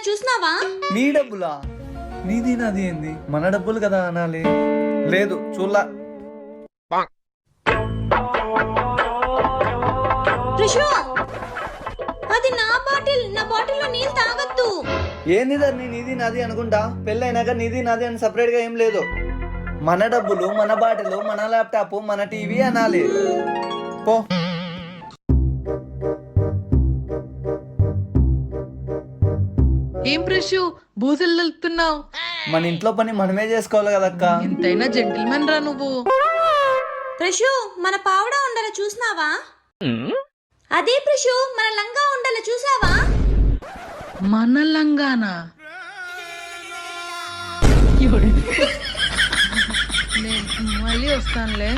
చూసినావా? నీ డబ్బులా? నీది నాది ఏంది? మన డబ్బులు కదా అనాలి. లేదు చూడలా. రిషు, అది నా బాటిల్లో నీళ్ళు తాగొద్దు. ఏంది ధరణి నీది నాది అనుకుంటా? పెళ్ళైనాక నీది నాది అని సపరేట్ గా ఏం లేదు. మన డబ్బులు, మన బాటిల్, మన ల్యాప్టాప్, మన టీవీ అనాలి. పో. ఏం ప్రశు బూజులు వెళ్తున్నావు? మన ఇంట్లో పని మనమే చేసుకోవాలి కదక్క. ఎంతైనా జెంటిల్మెన్ రా నువ్వు. రిషు, మన పావడా ఉండాల చూసినావా? అదే రిషు, మన లంగా ఉండాల చూసావా? మన లంగానా? నేను మళ్ళీ వస్తానులే.